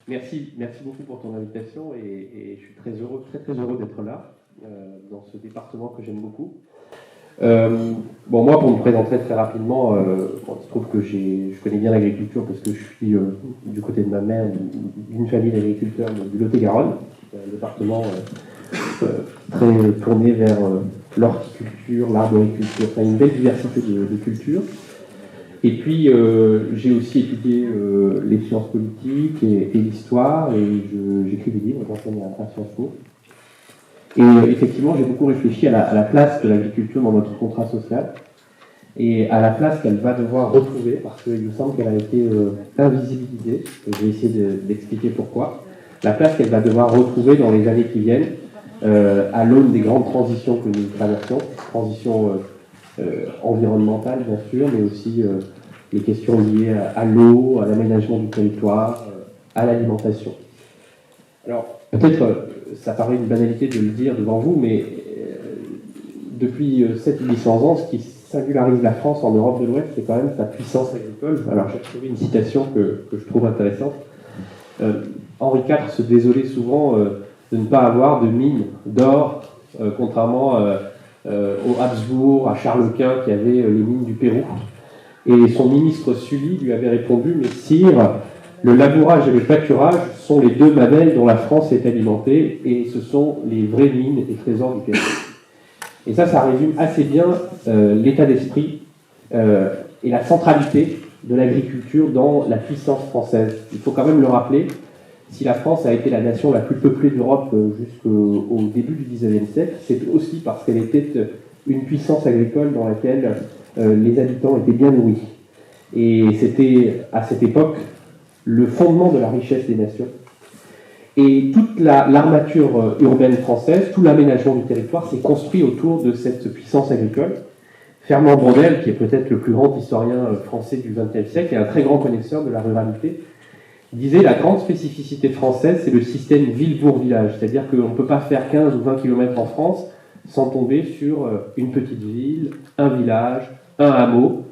Merci beaucoup pour ton invitation et je suis très heureux d'être là dans ce département que j'aime beaucoup. Bon, moi, pour me présenter très rapidement, il se trouve que je connais bien l'agriculture parce que je suis du côté de ma mère d'une famille d'agriculteurs du Lot-et-Garonne, un département très tourné vers l'horticulture, l'arboriculture, enfin une belle diversité de cultures. Et puis, j'ai aussi étudié les sciences politiques et l'histoire, et j'écris des livres, j'enseigne à Sciences Po. Et effectivement, j'ai beaucoup réfléchi à la place de l'agriculture dans notre contrat social, et à la place qu'elle va devoir retrouver, parce qu'il me semble qu'elle a été invisibilisée, et je vais essayer d'expliquer pourquoi, la place qu'elle va devoir retrouver dans les années qui viennent, à l'aune des grandes transitions que nous traversons, transitions environnementales bien sûr, mais aussi les questions liées à l'eau, à l'aménagement du territoire, à l'alimentation. Alors, peut-être, ça paraît une banalité de le dire devant vous, mais depuis 700-800 ans, ce qui singularise la France en Europe de l'Ouest, c'est quand même sa puissance agricole. Alors, j'ai trouvé une citation que je trouve intéressante. Henri IV se désolait souvent de ne pas avoir de mine d'or, contrairement aux Habsbourg, à Charles Quint, qui avait les mines du Pérou. Et son ministre Sully lui avait répondu « Mais sire, le labourage et le pâturage sont les deux mamelles dont la France est alimentée, et ce sont les vraies mines et trésors du Pérou. » Et ça résume assez bien l'état d'esprit et la centralité de l'agriculture dans la puissance française. Il faut quand même le rappeler, si la France a été la nation la plus peuplée d'Europe jusqu'au début du XIXe siècle, c'est aussi parce qu'elle était une puissance agricole dans laquelle les habitants étaient bien nourris. Et c'était, à cette époque, le fondement de la richesse des nations. Et toute l'armature urbaine française, tout l'aménagement du territoire s'est construit autour de cette puissance agricole. Fernand Braudel, qui est peut-être le plus grand historien français du XXe siècle et un très grand connaisseur de la ruralité, disait la grande spécificité française, c'est le système ville-bourg-village. C'est-à-dire qu'on ne peut pas faire 15 ou 20 km en France sans tomber sur une petite ville, un village, un hameau.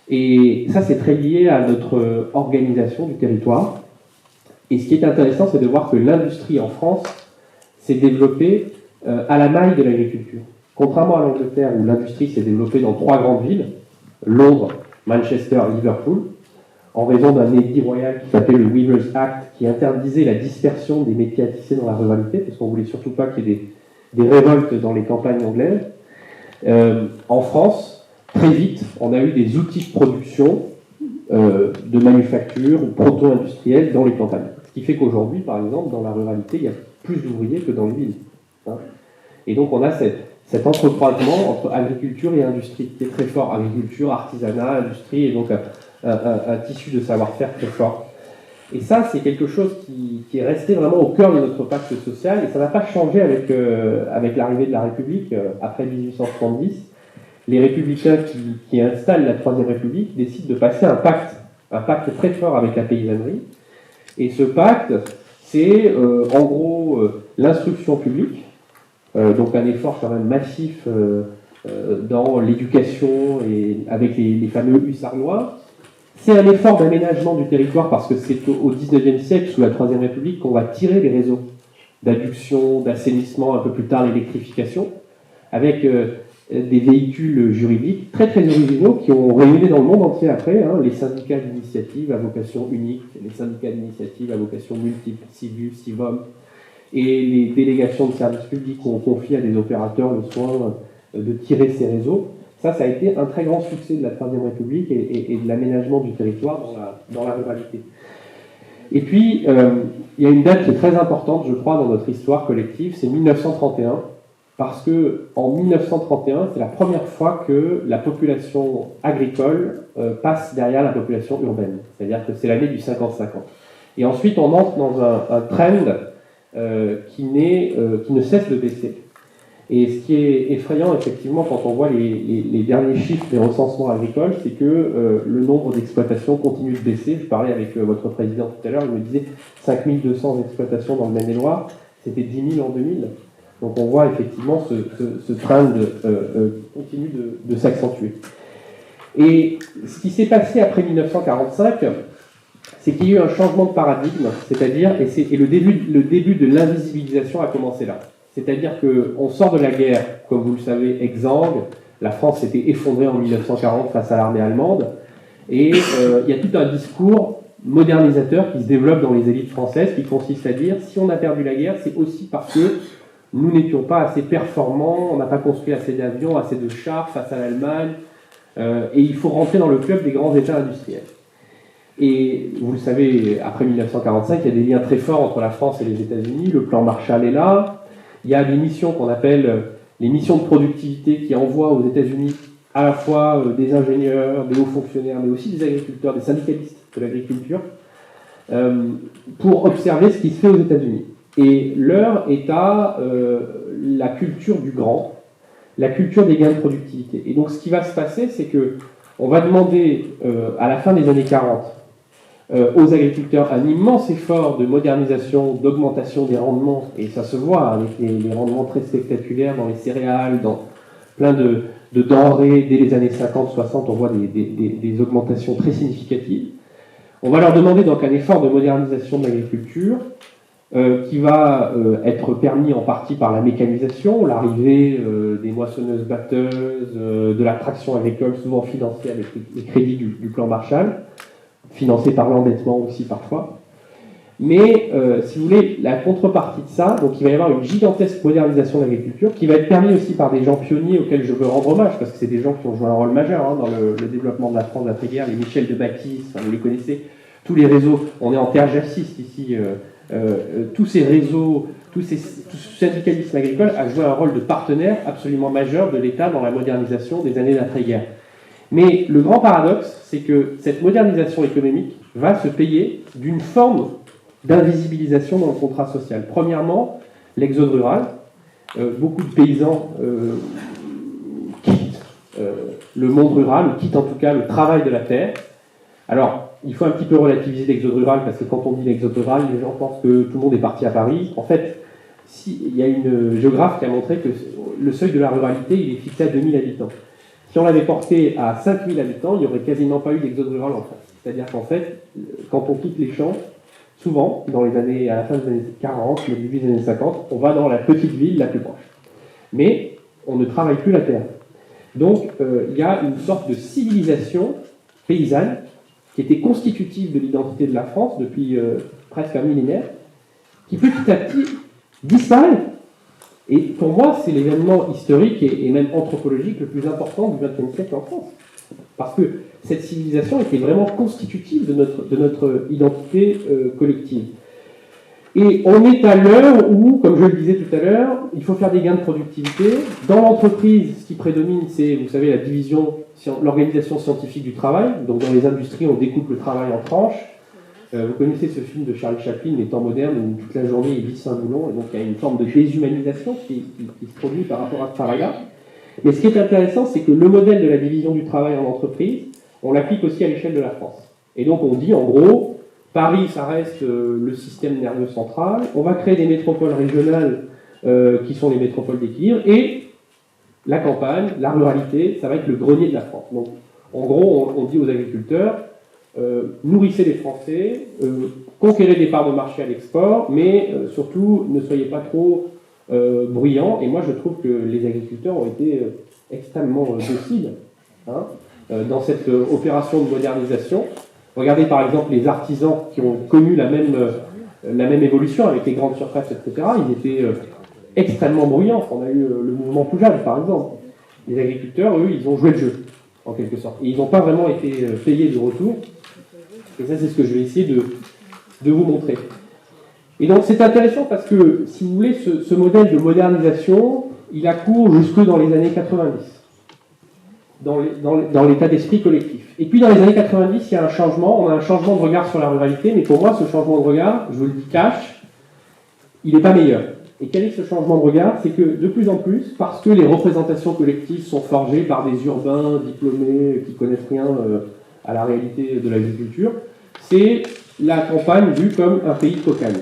Et ça, c'est très lié à notre organisation du territoire. Et ce qui est intéressant, c'est de voir que l'industrie en France s'est développée à la maille de l'agriculture. Contrairement à l'Angleterre, où l'industrie s'est développée dans 3 grandes villes, Londres, Manchester, Liverpool, en raison d'un édit royal qui s'appelait le Weavers Act, qui interdisait la dispersion des métiers à tisser dans la ruralité, parce qu'on ne voulait surtout pas qu'il y ait des révoltes dans les campagnes anglaises. En France, très vite, on a eu des outils de production de manufacture ou proto-industriels dans les campagnes. Ce qui fait qu'aujourd'hui, par exemple, dans la ruralité, il y a plus d'ouvriers que dans les villes. Et donc on a cet entrecroisement entre agriculture et industrie qui est très fort. Agriculture, artisanat, industrie, et donc un tissu de savoir-faire très fort. Et ça, c'est quelque chose qui est resté vraiment au cœur de notre pacte social, et ça n'a pas changé avec l'arrivée de la République après 1870. Les républicains qui installent la Troisième République décident de passer un pacte très fort avec la paysannerie. Et ce pacte, c'est en gros l'instruction publique, donc un effort quand même massif dans l'éducation et avec les fameux hussards noirs. C'est un effort d'aménagement du territoire parce que c'est au XIXe siècle, sous la Troisième République, qu'on va tirer les réseaux d'adduction, d'assainissement, un peu plus tard l'électrification, avec des véhicules juridiques très très originaux qui ont rayonné dans le monde entier après, les syndicats d'initiative à vocation unique, les syndicats d'initiative à vocation multiple, Civus, Civom, et les délégations de services publics où on confie à des opérateurs le soin de tirer ces réseaux. Ça a été un très grand succès de la Troisième République et de l'aménagement du territoire dans la ruralité. Et puis, il y a une date qui est très importante, je crois, dans notre histoire collective, c'est 1931, parce que en 1931, c'est la première fois que la population agricole passe derrière la population urbaine. C'est-à-dire que c'est l'année du 50-50. Et ensuite, on entre dans un trend qui ne cesse de baisser. Et ce qui est effrayant, effectivement, quand on voit les derniers chiffres des recensements agricoles, c'est que le nombre d'exploitations continue de baisser. Je parlais avec votre président tout à l'heure, il me disait 5200 exploitations dans le Maine-et-Loire, c'était 10 000 en 2000. Donc on voit effectivement ce trend continue de s'accentuer. Et ce qui s'est passé après 1945, c'est qu'il y a eu un changement de paradigme, c'est-à-dire, et le début de l'invisibilisation a commencé là. C'est-à-dire qu'on sort de la guerre, comme vous le savez, exsangue. La France s'était effondrée en 1940 face à l'armée allemande. Et il y a tout un discours modernisateur qui se développe dans les élites françaises, qui consiste à dire, si on a perdu la guerre, c'est aussi parce que nous n'étions pas assez performants, on n'a pas construit assez d'avions, assez de chars face à l'Allemagne, et il faut rentrer dans le club des grands États industriels. Et vous le savez, après 1945, il y a des liens très forts entre la France et les États-Unis, le plan Marshall est là, il y a des missions qu'on appelle les missions de productivité qui envoient aux États-Unis à la fois des ingénieurs, des hauts fonctionnaires, mais aussi des agriculteurs, des syndicalistes de l'agriculture, pour observer ce qui se fait aux États-Unis. Et l'heure est à la culture du grand, la culture des gains de productivité. Et donc ce qui va se passer, c'est qu'on va demander à la fin des années 40 aux agriculteurs un immense effort de modernisation, d'augmentation des rendements, et ça se voit avec les rendements très spectaculaires dans les céréales, dans plein de denrées. Dès les années 50-60, on voit des augmentations très significatives. On va leur demander donc un effort de modernisation de l'agriculture qui va être permis en partie par la mécanisation, l'arrivée des moissonneuses-batteuses, de la traction agricole, souvent financée avec les crédits du plan Marshall, financé par l'endettement aussi parfois. Mais, si vous voulez, la contrepartie de ça, donc il va y avoir une gigantesque modernisation de l'agriculture qui va être permise aussi par des gens pionniers auxquels je veux rendre hommage, parce que c'est des gens qui ont joué un rôle majeur dans le développement de la France d'après-guerre, les Michel de Bacquis, vous les connaissez, tous les réseaux, on est en terre jassiste ici, tous ces réseaux, tout ce syndicalisme agricole a joué un rôle de partenaire absolument majeur de l'État dans la modernisation des années d'après-guerre. Mais le grand paradoxe, c'est que cette modernisation économique va se payer d'une forme d'invisibilisation dans le contrat social. Premièrement, l'exode rural. Beaucoup de paysans quittent le monde rural, ou quittent en tout cas le travail de la terre. Alors, il faut un petit peu relativiser l'exode rural, parce que quand on dit l'exode rural, les gens pensent que tout le monde est parti à Paris. En fait, il y a une géographe qui a montré que le seuil de la ruralité, il est fixé à 2000 habitants. Si on l'avait porté à 5000 habitants, il n'y aurait quasiment pas eu d'exode rural en France. C'est-à-dire qu'en fait, quand on quitte les champs, souvent, à la fin des années 40, le début des années 50, on va dans la petite ville la plus proche. Mais on ne travaille plus la terre. Donc, il y a une sorte de civilisation paysanne qui était constitutive de l'identité de la France depuis presque un millénaire, qui petit à petit disparaît. Et pour moi, c'est l'événement historique et même anthropologique le plus important du XXe siècle en France. Parce que cette civilisation était vraiment constitutive de notre identité collective. Et on est à l'heure où, comme je le disais tout à l'heure, il faut faire des gains de productivité. Dans l'entreprise, ce qui prédomine, c'est, vous savez, la division, l'organisation scientifique du travail. Donc dans les industries, on découpe le travail en tranches. Vous connaissez ce film de Charlie Chaplin, Les temps modernes, où toute la journée il visse un boulon, et donc il y a une forme de déshumanisation qui se produit par rapport à ce travail-là. Mais ce qui est intéressant, c'est que le modèle de la division du travail en entreprise, on l'applique aussi à l'échelle de la France. Et donc on dit, en gros, Paris, ça reste le système nerveux central, on va créer des métropoles régionales qui sont les métropoles d'équilibre, et la campagne, la ruralité, ça va être le grenier de la France. Donc, en gros, on dit aux agriculteurs, nourrissez les Français, conquérez des parts de marché à l'export, mais surtout ne soyez pas trop bruyants. Et moi je trouve que les agriculteurs ont été extrêmement dociles dans cette opération de modernisation. Regardez par exemple les artisans qui ont connu la même évolution avec les grandes surfaces, etc. Ils étaient extrêmement bruyants. On a eu le mouvement Poujade par exemple. Les agriculteurs, eux, ils ont joué le jeu en quelque sorte. Et ils n'ont pas vraiment été payés de retour. Et ça, c'est ce que je vais essayer de vous montrer. Et donc, c'est intéressant parce que, si vous voulez, ce modèle de modernisation, il a cours jusque dans les années 90, dans l'état d'esprit collectif. Et puis, dans les années 90, il y a un changement. On a un changement de regard sur la ruralité, mais pour moi, ce changement de regard, je vous le dis cash, il n'est pas meilleur. Et quel est ce changement de regard? C'est que, de plus en plus, parce que les représentations collectives sont forgées par des urbains diplômés qui connaissent rien à la réalité de l'agriculture, c'est la campagne vue comme un pays de cocagne,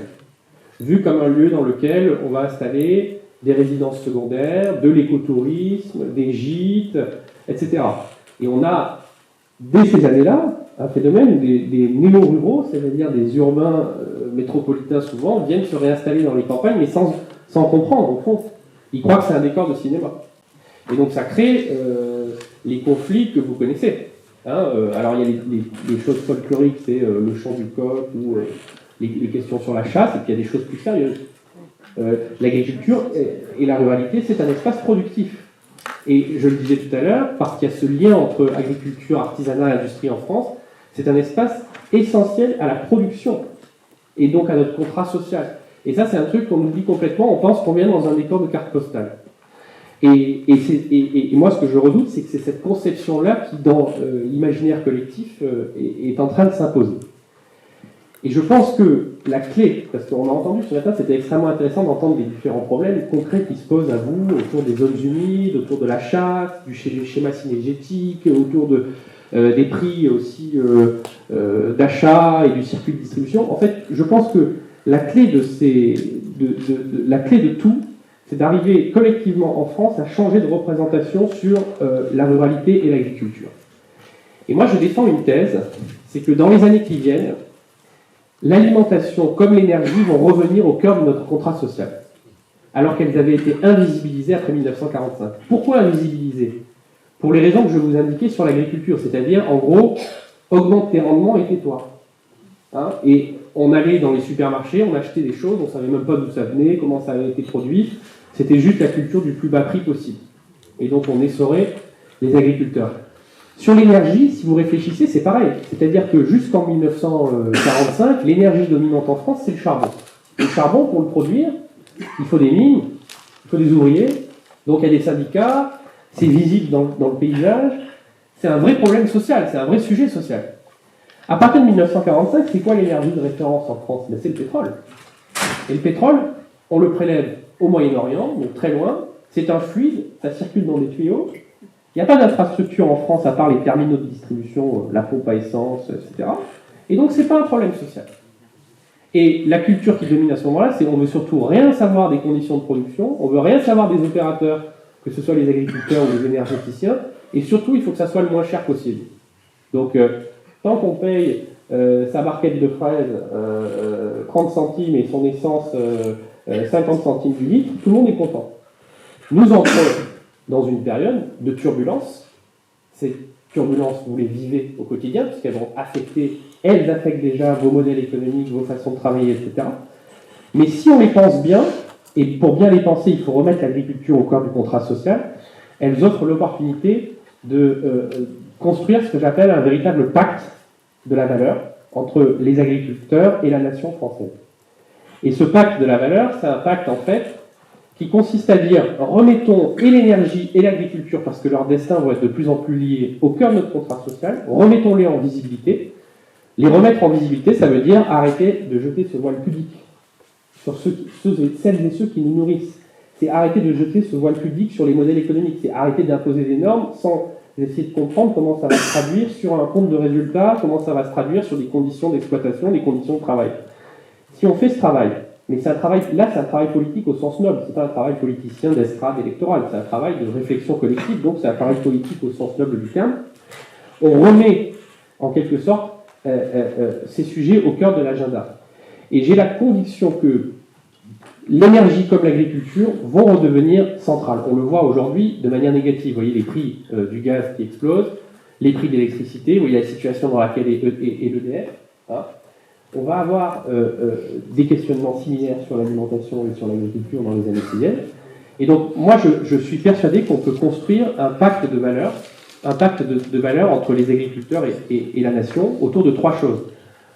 vue comme un lieu dans lequel on va installer des résidences secondaires, de l'écotourisme, des gîtes, etc. Et on a dès ces années-là, un phénomène où des néo-ruraux, c'est-à-dire des urbains métropolitains souvent, viennent se réinstaller dans les campagnes, mais sans comprendre, au fond. Ils croient que c'est un décor de cinéma. Et donc ça crée les conflits que vous connaissez. Hein, alors il y a les choses folkloriques, c'est le chant du coq ou les questions sur la chasse, et puis il y a des choses plus sérieuses. L'agriculture et la ruralité, c'est un espace productif. Et je le disais tout à l'heure, parce qu'il y a ce lien entre agriculture, artisanat et industrie en France, c'est un espace essentiel à la production, et donc à notre contrat social. Et ça, c'est un truc qu'on oublie complètement, on pense qu'on vient dans un décor de carte postale. Et moi, ce que je redoute, c'est que c'est cette conception-là qui, dans l'imaginaire collectif, est en train de s'imposer. Et je pense que la clé, parce qu'on a entendu ce matin, c'était extrêmement intéressant d'entendre les différents problèmes concrets qui se posent à vous autour des zones humides, autour de la chasse, du schéma synergétique, autour des prix aussi d'achat et du circuit de distribution. En fait, je pense que la clé la clé de tout, c'est d'arriver collectivement en France à changer de représentation sur la ruralité et l'agriculture. Et moi, je défends une thèse, c'est que dans les années qui viennent, l'alimentation comme l'énergie vont revenir au cœur de notre contrat social, alors qu'elles avaient été invisibilisées après 1945. Pourquoi invisibilisées? Pour les raisons que je vous indiquais sur l'agriculture, c'est-à-dire, en gros, augmente tes rendements et tais-toi. Hein, et on allait dans les supermarchés, on achetait des choses, on ne savait même pas d'où ça venait, comment ça avait été produit, c'était juste la culture du plus bas prix possible. Et donc on essorait les agriculteurs. Sur l'énergie, si vous réfléchissez, c'est pareil. C'est-à-dire que jusqu'en 1945, l'énergie dominante en France, c'est le charbon. Le charbon, pour le produire, il faut des mines, il faut des ouvriers, donc il y a des syndicats, c'est visible dans le paysage, c'est un vrai problème social, c'est un vrai sujet social. À partir de 1945, c'est quoi l'énergie de référence en France? C'est le pétrole. Et le pétrole, on le prélève au Moyen-Orient, donc très loin, c'est un fluide, ça circule dans des tuyaux. Il n'y a pas d'infrastructure en France à part les terminaux de distribution, la pompe à essence, etc. Et donc, ce n'est pas un problème social. Et la culture qui domine à ce moment-là, c'est qu'on veut surtout rien savoir des conditions de production, on veut rien savoir des opérateurs, que ce soit les agriculteurs ou les énergéticiens, et surtout, il faut que ça soit le moins cher possible. Donc, tant qu'on paye sa barquette de fraises 30 centimes et son essence 50 centimes du litre, tout le monde est content. Nous entrons dans une période de turbulence. Ces turbulences, vous les vivez au quotidien, puisqu'elles vont elles affectent déjà vos modèles économiques, vos façons de travailler, etc. Mais si on les pense bien, et pour bien les penser, il faut remettre l'agriculture au cœur du contrat social, elles offrent l'opportunité de construire ce que j'appelle un véritable pacte de la valeur entre les agriculteurs et la nation française. Et ce pacte de la valeur, c'est un pacte, en fait, qui consiste à dire, remettons et l'énergie et l'agriculture, parce que leurs destins vont être de plus en plus liés au cœur de notre contrat social, remettons-les en visibilité. Les remettre en visibilité, ça veut dire arrêter de jeter ce voile pudique sur celles et ceux qui nous nourrissent. C'est arrêter de jeter ce voile pudique sur les modèles économiques. C'est arrêter d'imposer des normes sans essayer de comprendre comment ça va se traduire sur un compte de résultats, comment ça va se traduire sur des conditions d'exploitation, des conditions de travail. Si on fait ce travail, mais c'est un travail politique au sens noble, c'est pas un travail politicien d'estrade électorale, c'est un travail de réflexion collective, donc c'est un travail politique au sens noble du terme. On remet, en quelque sorte, ces sujets au cœur de l'agenda. Et j'ai la conviction que l'énergie comme l'agriculture vont redevenir centrales. On le voit aujourd'hui de manière négative. Vous voyez les prix du gaz qui explosent, les prix de l'électricité, vous voyez la situation dans laquelle est l'EDF. Hein. On va avoir des questionnements similaires sur l'alimentation et sur l'agriculture dans les années qui viennent. Et donc, moi, je suis persuadé qu'on peut construire un pacte de valeurs, entre les agriculteurs et la nation autour de trois choses.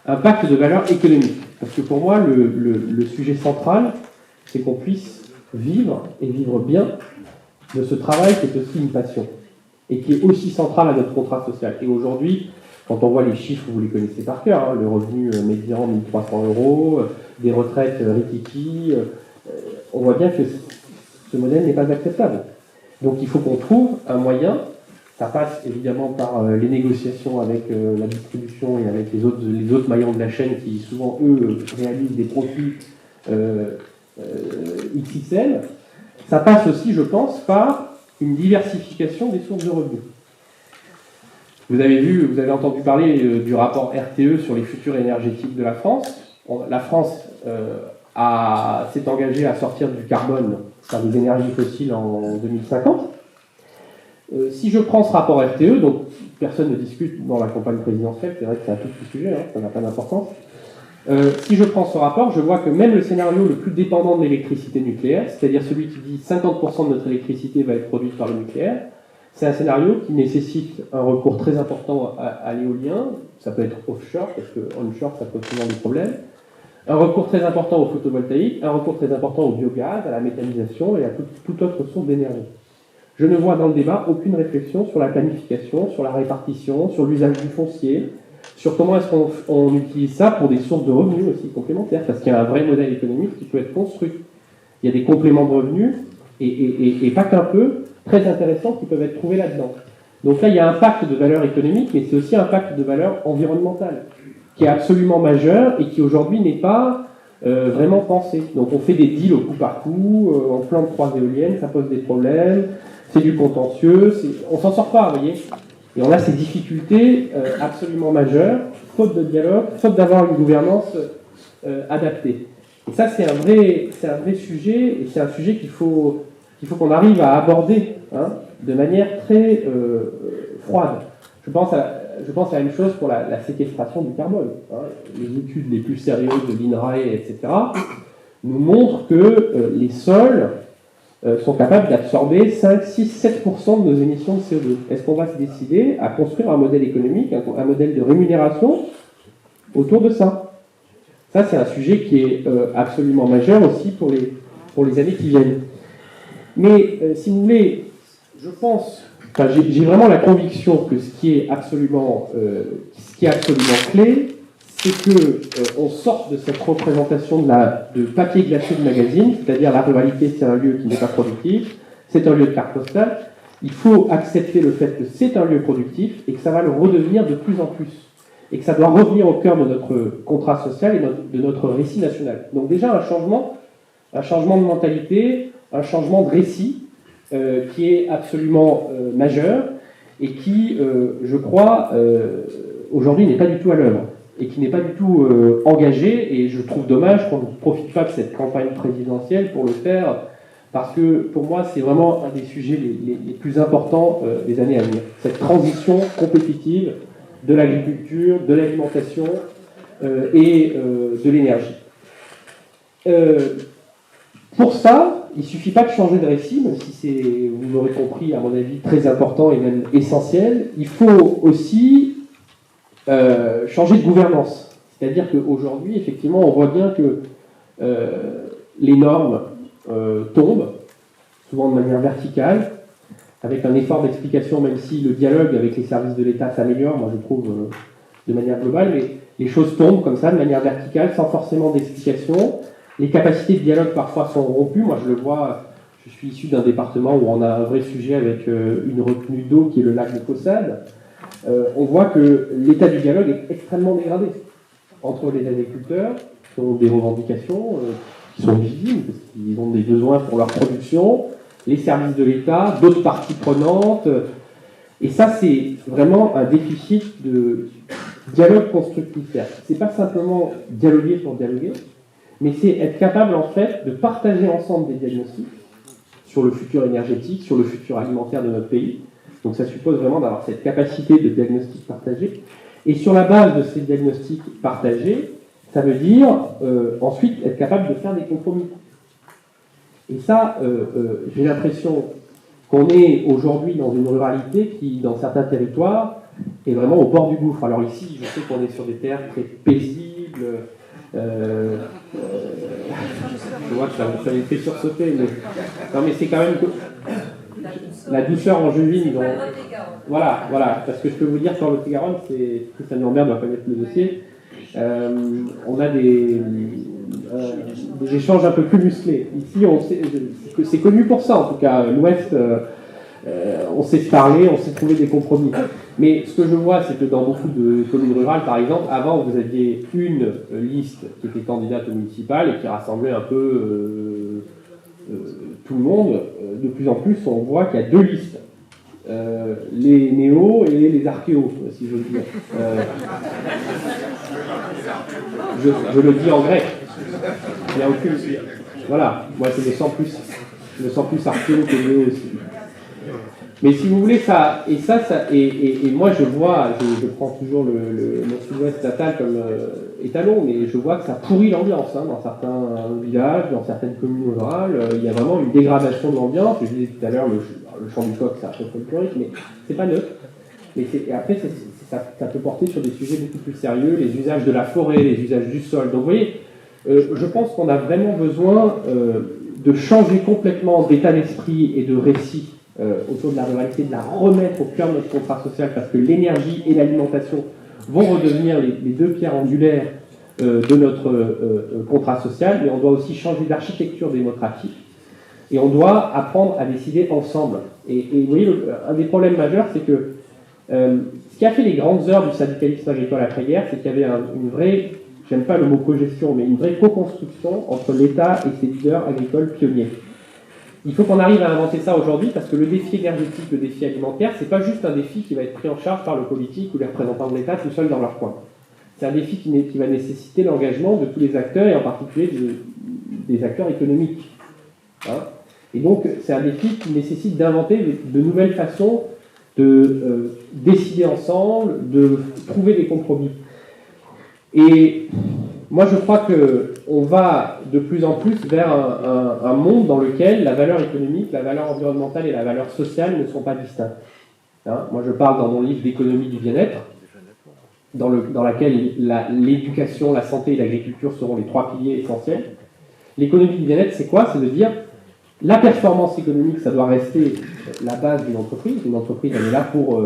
Un pacte de valeurs économiques. Parce que pour moi, le sujet central, c'est qu'on puisse vivre, et vivre bien, de ce travail qui est aussi une passion, et qui est aussi central à notre contrat social. Et aujourd'hui, quand on voit les chiffres, vous les connaissez par cœur, hein, le revenu médian 1 300 €, des retraites rikiki, on voit bien que ce modèle n'est pas acceptable. Donc il faut qu'on trouve un moyen, ça passe évidemment par les négociations avec la distribution et avec les autres maillons de la chaîne qui souvent, eux, réalisent des profits XXL. Ça passe aussi, je pense, par une diversification des sources de revenus. Vous avez entendu parler du rapport RTE sur les futurs énergétiques de la France. La France s'est engagée à sortir du carbone, enfin des énergies fossiles en 2050. Si je prends ce rapport RTE, donc personne ne discute dans la campagne présidentielle, c'est vrai que c'est un tout petit sujet, hein, ça n'a pas d'importance. Si je prends ce rapport, je vois que même le scénario le plus dépendant de l'électricité nucléaire, c'est-à-dire celui qui dit 50% de notre électricité va être produite par le nucléaire, c'est un scénario qui nécessite un recours très important à l'éolien, ça peut être offshore, parce que onshore ça pose souvent des problèmes, un recours très important au photovoltaïque, un recours très important au biogaz, à la méthanisation et à toute autre source d'énergie. Je ne vois dans le débat aucune réflexion sur la planification, sur la répartition, sur l'usage du foncier, sur comment est-ce qu'on utilise ça pour des sources de revenus aussi complémentaires, parce qu'il y a un vrai modèle économique qui peut être construit. Il y a des compléments de revenus, et pas qu'un peu, très intéressants qui peuvent être trouvés là-dedans. Donc là, il y a un pacte de valeur économique, mais c'est aussi un pacte de valeur environnementale, qui est absolument majeur et qui aujourd'hui n'est pas vraiment pensé. Donc on fait des deals au coup par coup, on plante 3 éoliennes, ça pose des problèmes, c'est du contentieux, on s'en sort pas, vous voyez. Et on a ces difficultés absolument majeures, faute de dialogue, faute d'avoir une gouvernance adaptée. Et ça, c'est un vrai sujet, et c'est un sujet qu'il faut qu'on arrive à aborder de manière très froide. Je pense à la même chose pour la séquestration du carbone. Les études les plus sérieuses de l'INRAE, etc., nous montrent que les sols sont capables d'absorber 5, 6, 7% de nos émissions de CO2. Est-ce qu'on va se décider à construire un modèle économique, un modèle de rémunération autour de ça? Ça, c'est un sujet qui est absolument majeur aussi pour les années qui viennent. Mais si vous voulez, je pense, j'ai vraiment la conviction que ce qui est absolument clé, c'est qu'on sorte de cette représentation de papier glacé de magazine, c'est-à-dire la ruralité, c'est un lieu qui n'est pas productif, c'est un lieu de carte postale. Il faut accepter le fait que c'est un lieu productif et que ça va le redevenir de plus en plus. Et que ça doit revenir au cœur de notre contrat social et de notre récit national. Donc déjà un changement de mentalité, un changement de récit qui est absolument majeur et qui, je crois, aujourd'hui n'est pas du tout à l'œuvre et qui n'est pas du tout engagé, et je trouve dommage qu'on ne profite pas de cette campagne présidentielle pour le faire, parce que pour moi c'est vraiment un des sujets les plus importants des années à venir. Cette transition compétitive de l'agriculture, de l'alimentation et de l'énergie. Pour ça, il ne suffit pas de changer de récit, même si c'est, vous l'aurez compris, à mon avis, très important et même essentiel. Il faut aussi changer de gouvernance. C'est-à-dire qu'aujourd'hui, effectivement, on voit bien que les normes tombent, souvent de manière verticale, avec un effort d'explication, même si le dialogue avec les services de l'État s'améliore, moi je trouve, de manière globale, mais les choses tombent comme ça, de manière verticale, sans forcément d'explication. Les capacités de dialogue parfois sont rompues. Moi je le vois, je suis issu d'un département où on a un vrai sujet avec une retenue d'eau qui est le lac de Caussade. On voit que l'état du dialogue est extrêmement dégradé entre les agriculteurs, qui ont des revendications qui sont visibles, parce qu'ils ont des besoins pour leur production, les services de l'État, d'autres parties prenantes. Et ça, c'est vraiment un déficit de dialogue constructif. C'est pas simplement dialoguer pour dialoguer, mais c'est être capable, en fait, de partager ensemble des diagnostics sur le futur énergétique, sur le futur alimentaire de notre pays. Donc ça suppose vraiment d'avoir cette capacité de diagnostic partagé. Et sur la base de ces diagnostics partagés, ça veut dire ensuite être capable de faire des compromis. Et ça, j'ai l'impression qu'on est aujourd'hui dans une ruralité qui, dans certains territoires, est vraiment au bord du gouffre. Alors ici, je sais qu'on est sur des terres très paisibles. Je vois que ça me fait sursauter. Mais... Non, mais c'est quand même la douceur angevine. Donc... Voilà, parce que je peux vous dire qu'en Lot-et-Garonne, Christian Norbert doit connaître le dossier. On a des échanges un peu plus musclés. Ici, c'est connu pour ça, en tout cas. L'Ouest, on sait se parler, on sait trouver des compromis. Mais ce que je vois, c'est que dans beaucoup de communes rurales, par exemple, avant, vous aviez une liste qui était candidate au municipal et qui rassemblait un peu tout le monde. De plus en plus, on voit qu'il y a deux listes les néos et les archéos, si j'ose dire. Je le dis en grec. Il n'y a aucune... Voilà, moi je me sens plus archéo que néo aussi. Mais si vous voulez, et moi je vois, je prends toujours le sud-ouest natal comme étalon, mais je vois que ça pourrit l'ambiance dans certains villages, dans certaines communes rurales. Il y a vraiment une dégradation de l'ambiance. Je disais tout à l'heure, le chant du coq, c'est un peu folklorique, mais c'est pas neutre. Et après, ça peut porter sur des sujets beaucoup plus sérieux, les usages de la forêt, les usages du sol. Donc vous voyez, je pense qu'on a vraiment besoin de changer complètement d'état d'esprit et de récit autour de la ruralité, de la remettre au cœur de notre contrat social, parce que l'énergie et l'alimentation vont redevenir les deux pierres angulaires de notre contrat social, mais on doit aussi changer d'architecture démocratique, et on doit apprendre à décider ensemble. Et vous voyez, un des problèmes majeurs, c'est que ce qui a fait les grandes heures du syndicalisme agricole après-guerre, c'est qu'il y avait une vraie, j'aime pas le mot cogestion, mais une vraie co-construction entre l'État et ses leaders agricoles pionniers. Il faut qu'on arrive à inventer ça aujourd'hui, parce que le défi énergétique, le défi alimentaire, c'est pas juste un défi qui va être pris en charge par le politique ou les représentants de l'État tout seuls dans leur coin. C'est un défi qui va nécessiter l'engagement de tous les acteurs, et en particulier des acteurs économiques. Et donc, c'est un défi qui nécessite d'inventer de nouvelles façons de décider ensemble, de trouver des compromis. Et moi, je crois qu'on va de plus en plus vers un monde dans lequel la valeur économique, la valeur environnementale et la valeur sociale ne sont pas distinctes. Moi, je parle dans mon livre d'économie du bien-être, dans laquelle l'éducation, la santé et l'agriculture seront les trois piliers essentiels. L'économie du bien-être, c'est quoi? C'est de dire la performance économique, ça doit rester la base d'une entreprise. Une entreprise, elle est là pour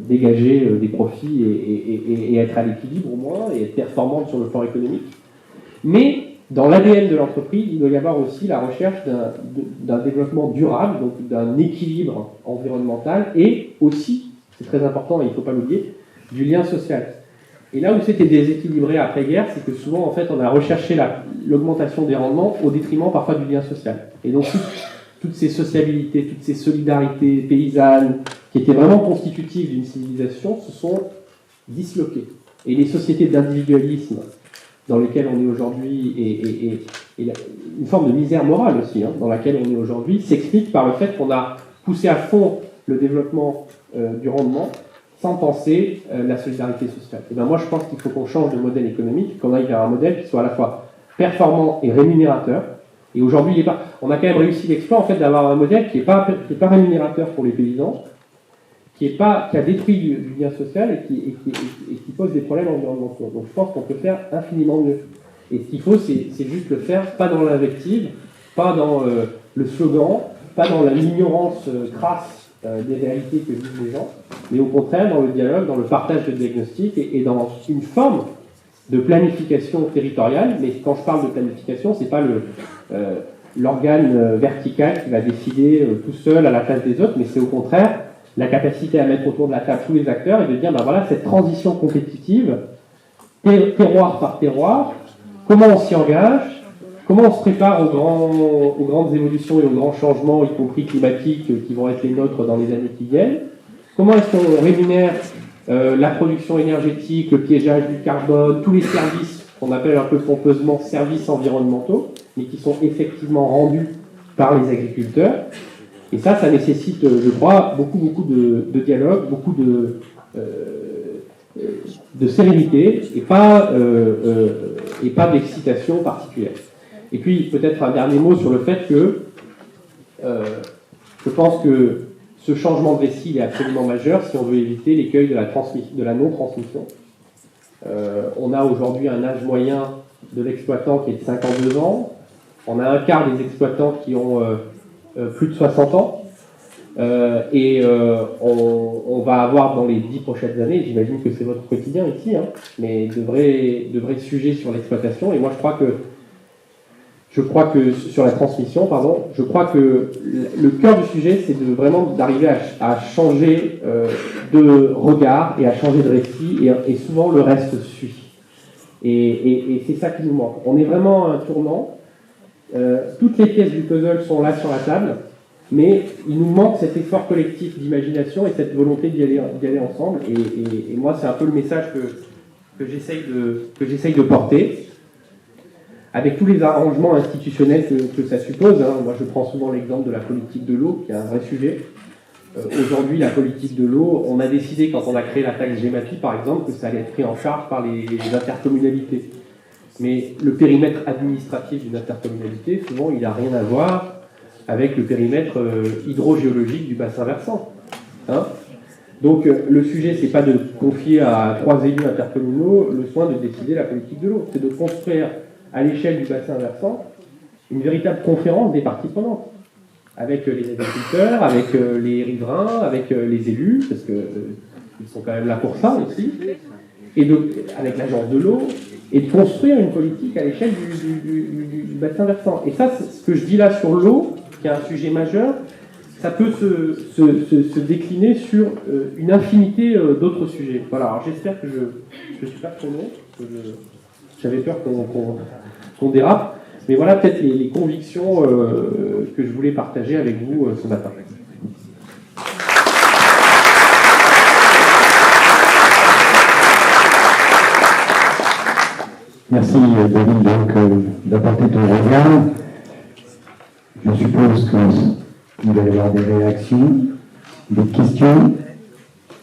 dégager des profits et être à l'équilibre au moins, et être performante sur le plan économique. Mais dans l'ADN de l'entreprise, il doit y avoir aussi la recherche d'un développement durable, donc d'un équilibre environnemental, et aussi, c'est très important et il ne faut pas l'oublier, du lien social. Et là où c'était déséquilibré après-guerre, c'est que souvent, en fait, on a recherché l'augmentation des rendements au détriment parfois du lien social. Et donc, toutes ces sociabilités, toutes ces solidarités paysannes, qui étaient vraiment constitutives d'une civilisation, se sont disloquées. Et les sociétés d'individualisme dans lesquelles on est aujourd'hui, et une forme de misère morale aussi, dans laquelle on est aujourd'hui, s'explique par le fait qu'on a poussé à fond le développement du rendement, sans penser la solidarité sociale. Et bien moi, je pense qu'il faut qu'on change de modèle économique, qu'on aille vers un modèle qui soit à la fois performant et rémunérateur. Et aujourd'hui, on a quand même réussi l'exploit en fait, d'avoir un modèle qui n'est pas rémunérateur pour les paysans, qui a détruit du lien social et qui pose des problèmes environnementaux. Donc je pense qu'on peut faire infiniment mieux. Et ce qu'il faut, c'est juste le faire, pas dans l'invective, pas dans le slogan, pas dans l'ignorance crasse des réalités que vivent les gens, mais au contraire dans le dialogue, dans le partage de diagnostics et dans une forme de planification territoriale. Mais quand je parle de planification, c'est pas l'organe vertical qui va décider tout seul à la place des autres, mais c'est au contraire la capacité à mettre autour de la table tous les acteurs et de dire, ben voilà, cette transition compétitive, terroir par terroir, comment on s'y engage, comment on se prépare aux grandes évolutions et aux grands changements, y compris climatiques, qui vont être les nôtres dans les années qui viennent. Comment est-ce qu'on rémunère la production énergétique, le piégeage du carbone, tous les services qu'on appelle un peu pompeusement services environnementaux, mais qui sont effectivement rendus par les agriculteurs. Et ça nécessite, je crois, beaucoup de dialogue, beaucoup de sérénité et pas d'excitation particulière. Et puis, peut-être un dernier mot sur le fait que je pense que ce changement de récit est absolument majeur si on veut éviter l'écueil de la non-transmission. On a aujourd'hui un âge moyen de l'exploitant qui est de 52 ans. On a un quart des exploitants qui ont plus de 60 ans. On va avoir dans les 10 prochaines années, j'imagine que c'est votre quotidien ici, mais de vrais sujets sur l'exploitation. Et moi, je crois que sur la transmission, je crois que le cœur du sujet, c'est vraiment d'arriver à changer de regard et à changer de récit, et souvent le reste suit. Et c'est ça qui nous manque. On est vraiment à un tournant. Toutes les pièces du puzzle sont là sur la table, mais il nous manque cet effort collectif d'imagination et cette volonté d'y aller ensemble. Et moi, c'est un peu le message que j'essaye de porter, avec tous les arrangements institutionnels que ça suppose. Moi, je prends souvent l'exemple de la politique de l'eau, qui est un vrai sujet. Aujourd'hui, la politique de l'eau, on a décidé, quand on a créé la taxe Gemapi, par exemple, que ça allait être pris en charge par les intercommunalités. Mais le périmètre administratif d'une intercommunalité, souvent, il n'a rien à voir avec le périmètre hydrogéologique du bassin versant. Donc, le sujet, c'est pas de confier à 3 élus intercommunaux le soin de décider la politique de l'eau. C'est de construire, à l'échelle du bassin versant, une véritable conférence des parties prenantes, avec les agriculteurs, avec les riverains, avec les élus, parce qu'ils sont quand même là pour ça aussi, et avec l'agence de l'eau, et de construire une politique à l'échelle du bassin versant. Et ça, ce que je dis là sur l'eau, qui est un sujet majeur, ça peut se décliner sur une infinité d'autres sujets. Voilà, alors j'espère que je suis pas trop long, parce que j'avais peur qu'on dérape. Mais voilà peut-être les convictions que je voulais partager avec vous ce matin. Merci David d'apporter ton regard. Je suppose qu'il va y avoir des réactions, des questions.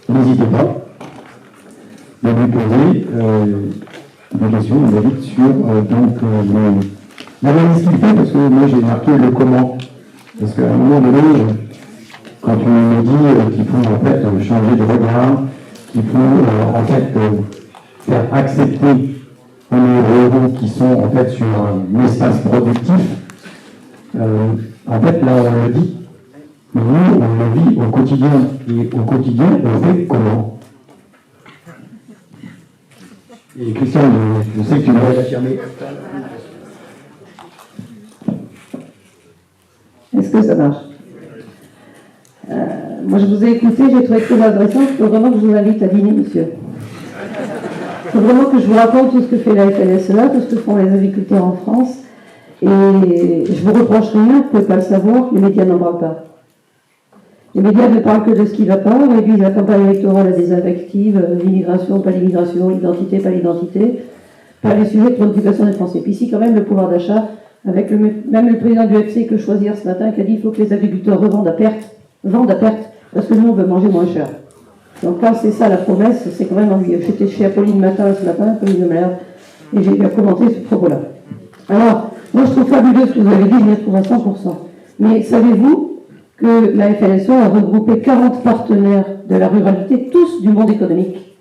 N'hésitez pas de lui poser des questions, David, sur l'analyse qu'il fait, parce que moi j'ai marqué le comment. Parce qu'à un moment donné, quand tu me dis qu'il faut en fait changer de regard, qu'il faut en fait faire accepter les ruraux qui sont en fait sur un espace productif, en fait là on le dit, mais nous on le vit au quotidien, et au quotidien on fait comment? Et Christian, je sais que tu l'aurais affirmé. Est-ce que ça marche? Moi, je vous ai écouté, j'ai trouvé très intéressant. Il faut vraiment que je vous invite à dîner, monsieur. Il faut vraiment que je vous raconte tout ce que fait la FNSEA, tout ce que font les agriculteurs en France. Et je vous reproche rien, vous ne pouvez pas le savoir, les médias n'en parlent pas. Les médias ne parlent que de ce qui ne va pas, réduisent la campagne électorale à des invectives, l'immigration, pas l'immigration, l'identité, pas l'identité, pas les sujets de préoccupation des Français. Puis ici, quand même, le pouvoir d'achat, avec même le président du FC que choisir ce matin, qui a dit qu'il faut que les agriculteurs vendent à perte, parce que nous, on veut manger moins cher. Donc quand c'est ça la promesse, c'est quand même ennuyeux. J'étais chez Apolline ce matin, Apolline de Maire, et j'ai bien commenté ce propos-là. Alors, moi je trouve fabuleux ce que vous avez dit, je m'y retrouve à 100%. Mais savez-vous que la FNSEA a regroupé 40 partenaires de la ruralité, tous du monde économique.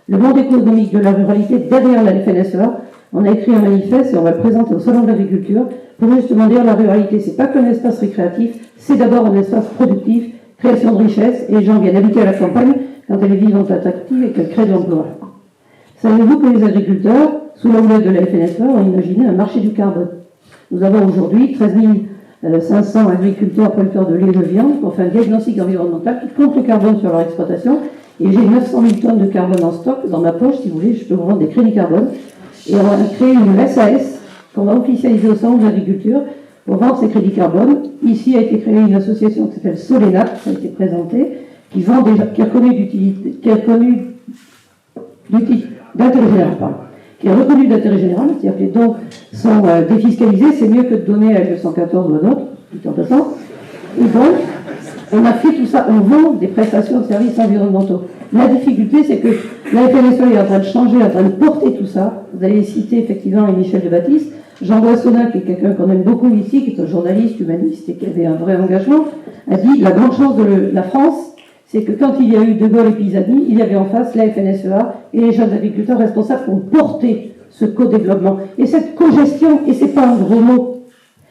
Le monde économique de la ruralité, derrière la FNSEA, on a écrit un manifeste et on va le présenter au Salon de l'Agriculture pour justement dire la ruralité, c'est pas qu'un espace récréatif, c'est d'abord un espace productif, création de richesse, et les gens viennent habiter à la campagne quand elle est vivante, attractive et qu'elle crée de l'emploi. Savez-vous que les agriculteurs, sous la houlette de la FNSEA, ont imaginé un marché du carbone? Nous avons aujourd'hui 13 500 agriculteurs producteurs de lait et de viande pour faire un diagnostic environnemental qui compte le carbone sur leur exploitation, et j'ai 900 000 tonnes de carbone en stock dans ma poche, si vous voulez, je peux vous vendre des crédits carbone. Et on va créer une SAS qu'on va officialiser au Salon de l'Agriculture pour vendre ces crédits carbone. Ici a été créée une association qui s'appelle Solena, ça a été présenté, qui vend déjà, qui est reconnue d'intérêt général, qui est reconnue d'intérêt général, c'est-à-dire que les dons sont défiscalisés, c'est mieux que de donner à L214 ou à d'autres, tout en passant. Et donc, on a fait tout ça, on vend des prestations de services environnementaux. La difficulté, c'est que la FNSEA est en train de changer, en train de porter tout ça. Vous allez citer effectivement Michel de Baptiste. Jean Boissonnat, qui est quelqu'un qu'on aime beaucoup ici, qui est un journaliste humaniste et qui avait un vrai engagement, a dit la grande chance de la France, c'est que quand il y a eu De Gaulle et Pisani, il y avait en face la FNSEA et les jeunes agriculteurs responsables qui ont porté ce co-développement. Et cette co-gestion, et c'est pas un gros mot.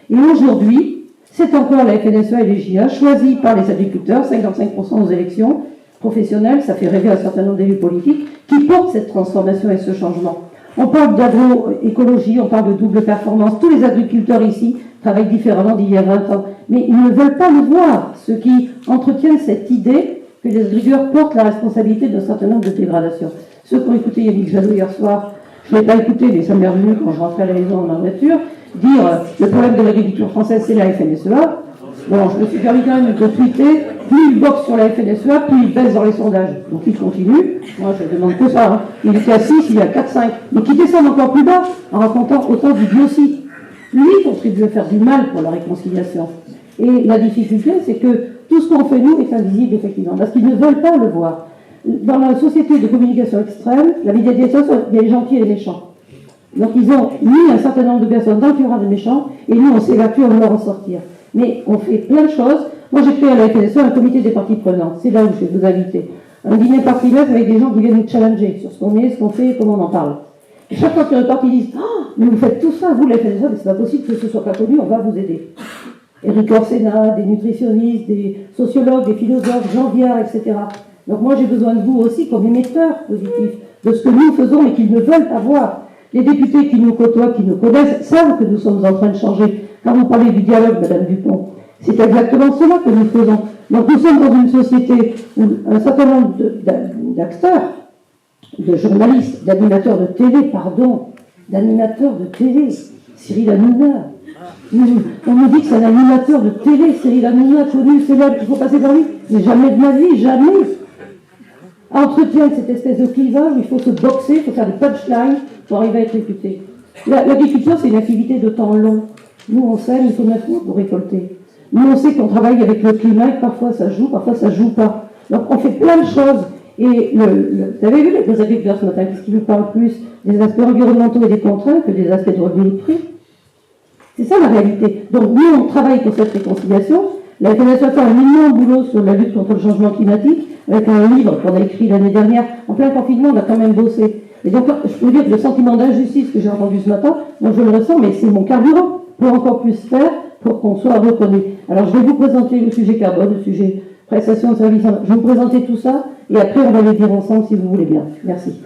Et aujourd'hui, c'est encore la FNSEA et les JA, choisis par les agriculteurs, 55% aux élections professionnelles, ça fait rêver un certain nombre d'élus politiques, qui portent cette transformation et ce changement. On parle d'agroécologie, on parle de double performance. Tous les agriculteurs ici travaillent différemment d'il y a 20 ans. Mais ils ne veulent pas le voir, ceux qui entretiennent cette idée que les agriculteurs portent la responsabilité d'un certain nombre de dégradations. Ceux qui ont écouté Yannick Jadot hier soir, je ne l'ai pas écouté, mais ça m'est revenu quand je rentrais à la maison dans ma voiture, dire le problème de l'agriculture française, c'est la FNSEA. Bon, je me suis permis quand même de tweeter, plus il boxe sur la FNSEA, plus il baisse dans les sondages. Donc il continue. Moi, je ne demande que ça. Hein. Il était à 6, il est à 4-5. Donc il descend encore plus bas en racontant autant d'idioties. Lui contribue à faire du mal pour la réconciliation. Et la difficulté, c'est que tout ce qu'on fait, nous, est invisible, effectivement, parce qu'ils ne veulent pas le voir. Dans la société de communication extrême, la médiatisation, il y a les gentils et les méchants. Donc ils ont mis un certain nombre de personnes dans le tueur des méchants, et nous, on s'évacue, on veut en sortir. Mais on fait plein de choses. Moi, j'ai créé à la FNSEA un comité des parties prenantes. C'est là où je vais vous inviter. Un dîner par trimestre avec des gens qui viennent nous challenger sur ce qu'on est, ce qu'on fait, comment on en parle. Et chaque fois qu'ils repartent, ils disent « Oh, mais vous faites tout ça, vous, la FNSEA, mais c'est pas possible que ce soit pas connu, on va vous aider. » Éric Orsena, des nutritionnistes, des sociologues, des philosophes, Jean Viard, etc. Donc moi, j'ai besoin de vous aussi comme émetteurs positifs de ce que nous faisons mais qu'ils ne veulent pas voir. Les députés qui nous côtoient, qui nous connaissent, savent que nous sommes en train de changer. Quand vous parlez du dialogue, Madame Dupont, c'est exactement cela que nous faisons. Donc nous sommes dans une société où un certain nombre d'acteurs, de journalistes, d'animateurs de télé, d'animateurs de télé, Cyril Hanouna. On me dit que c'est un animateur de télé, Cyril Hanouna, connu, célèbre, il faut passer par lui. Mais jamais de ma vie, jamais. Entretient cette espèce de clivage où il faut se boxer, il faut faire des punchlines pour arriver à être réputé. L'agriculture, c'est une activité de temps long. Nous, on sème, il faut 9 mois pour récolter. Nous, on sait qu'on travaille avec le climat, et parfois ça joue pas. Donc, on fait plein de choses. Et vous avez vu les agriculteurs ce matin, qu'est-ce qui nous parle plus des aspects environnementaux et des contraintes que des aspects de revenu de prix? C'est ça la réalité. Donc, nous, on travaille pour cette réconciliation. La FNSEA fait un immense boulot sur la lutte contre le changement climatique, avec un livre qu'on a écrit l'année dernière. En plein confinement, on a quand même bossé. Et donc, je peux dire que le sentiment d'injustice que j'ai entendu ce matin, moi je le ressens, mais c'est mon carburant pour encore plus faire, pour qu'on soit reconnu. Alors, je vais vous présenter le sujet carbone, le sujet prestation de services. Je vais vous présenter tout ça, et après, on va le dire ensemble si vous voulez bien. Merci.